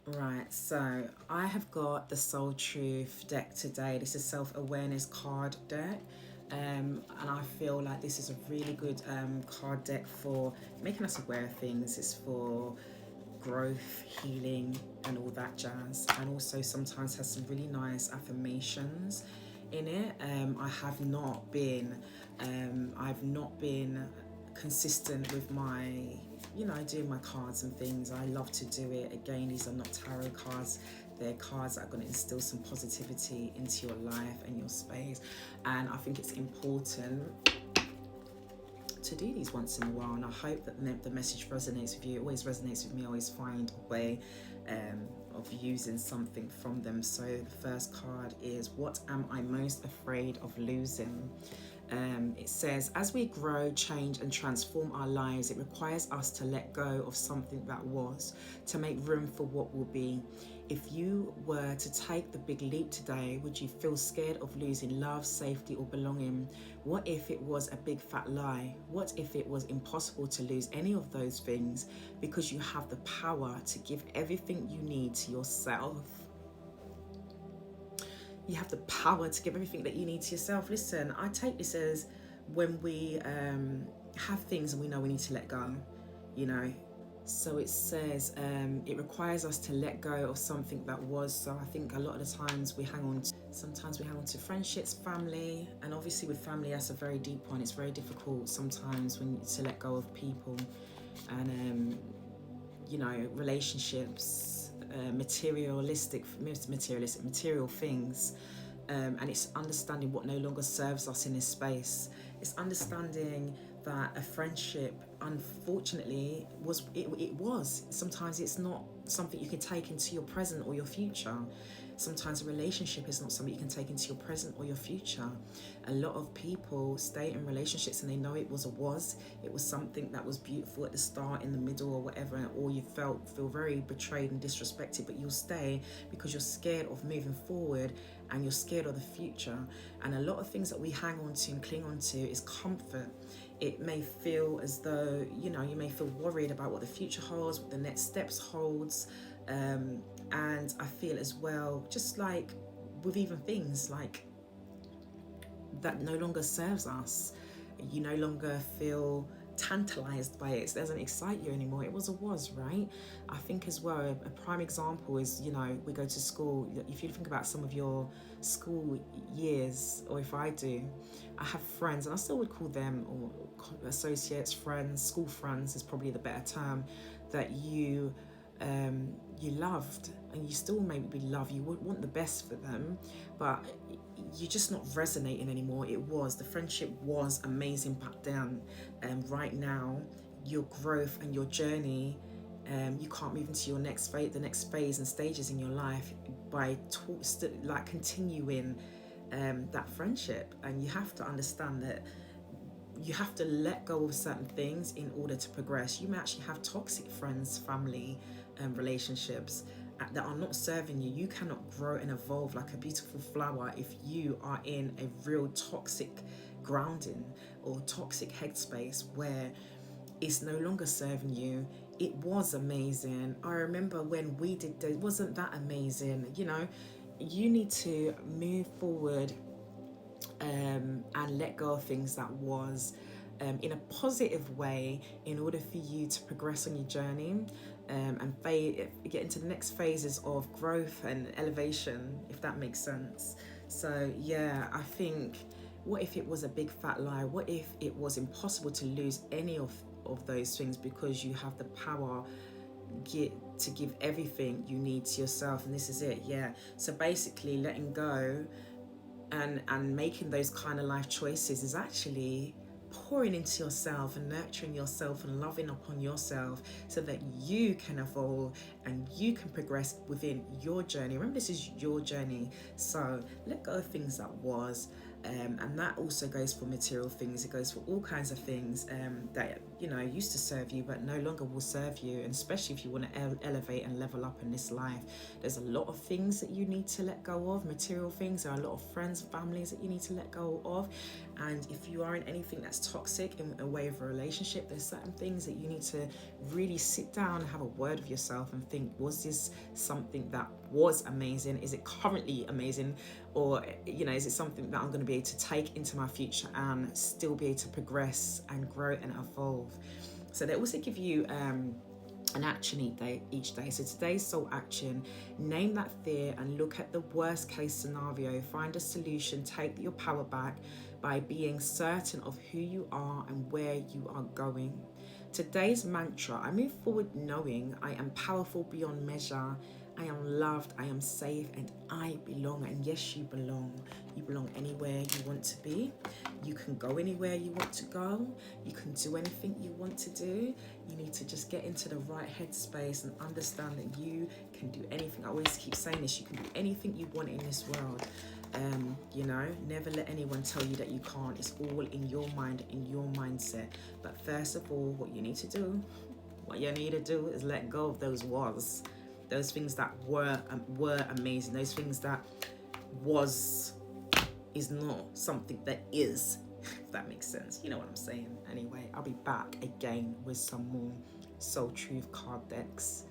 Right, so I have got the Soul Truth deck today. This is self-awareness card deck. And I feel like this is a really good card deck for making us aware of things. It's for growth, healing, and all that jazz. And also sometimes has some really nice affirmations in it. I've not been consistent with my, doing my cards and things. I love to do it. Again, these are not tarot cards. They're cards that are going to instill some positivity into your life and your space. And I think it's important to do these once in a while, and I hope that the message resonates with you. It always resonates with me. I always find a way of using something from them. So the first card is, what am I most afraid of losing? It says, as we grow, change and transform our lives, it requires us to let go of something that was, to make room for what will be. If you were to take the big leap today, would you feel scared of losing love, safety, or belonging? What if it was a big fat lie? What if it was impossible to lose any of those things because you have the power to give everything you need to yourself? You have the power to give everything that you need to yourself. Listen, I take this as when we have things and we know we need to let go, you know. So it says it requires us to let go of something that was. So I think a lot of the times sometimes we hang on to friendships, family, and obviously with family, that's a very deep one. It's very difficult sometimes to let go of people and, relationships, material things. And it's understanding what no longer serves us in this space. It's understanding that a friendship, unfortunately, was. Sometimes it's not something you can take into your present or your future. Sometimes a relationship is not something you can take into your present or your future. A lot of people stay in relationships and they know it was something that was beautiful at the start, in the middle, or whatever, or you feel very betrayed and disrespected, but you'll stay because you're scared of moving forward and you're scared of the future. And a lot of things that we hang on to and cling on to is comfort. It may feel as though, you may feel worried about what the future holds, what the next steps holds. And I feel as well, just like with even things like that no longer serves us, you no longer feel tantalized by it. It doesn't excite you anymore. It was, right? I think as well, a prime example is, we go to school. If you think about some of your school years, or if I do, I have friends, and I still would call them, or associates, friends, school friends is probably the better term, that you loved, and you still maybe love, you would want the best for them, but you're just not resonating anymore. The friendship was amazing back then, and right now your growth and your journey, you can't move into your the next phase and stages in your life by continuing that friendship. And you have to understand that you have to let go of certain things in order to progress. You may actually have toxic friends, family, relationships that are not serving you. You cannot grow and evolve like a beautiful flower if you are in a real toxic grounding or toxic headspace where it's no longer serving you. It was amazing. I remember when we did it wasn't that amazing. You need to move forward and let go of things that was, in a positive way, in order for you to progress on your journey, and get into the next phases of growth and elevation, if that makes sense. So yeah, I think, what if it was a big fat lie? What if it was impossible to lose any of those things because you have the power to give everything you need to yourself? And this is it. Yeah, so basically letting go and making those kind of life choices is actually pouring into yourself and nurturing yourself and loving upon yourself so that you can evolve and you can progress within your journey. Remember, this is your journey, so let go of things that was, and that also goes for material things. It goes for all kinds of things that used to serve you but no longer will serve you. And especially if you want to elevate and level up in this life, there's a lot of things that you need to let go of, material things. There are a lot of friends, families that you need to let go of. And if you are in anything that's toxic in a way of a relationship, there's certain things that you need to really sit down and have a word with yourself and think, was this something that was amazing? Is it currently amazing? Or, is it something that I'm going to be able to take into my future and still be able to progress and grow and evolve? So they also give you an action each day. So today's soul action: name that fear and look at the worst case scenario. Find a solution. Take your power back by being certain of who you are and where you are going. Today's mantra: I move forward knowing I am powerful beyond measure. I am loved, I am safe, and I belong. And yes, you belong. You belong anywhere you want to be. You can go anywhere you want to go. You can do anything you want to do. You need to just get into the right headspace and understand that you can do anything. I always keep saying this: you can do anything you want in this world. Never let anyone tell you that you can't. It's all in your mind, in your mindset. But first of all, what you need to do is let go of those those things that were amazing, those things that is not something that is, if that makes sense. You know what I'm saying. Anyway, I'll be back again with some more Soul Truth card decks.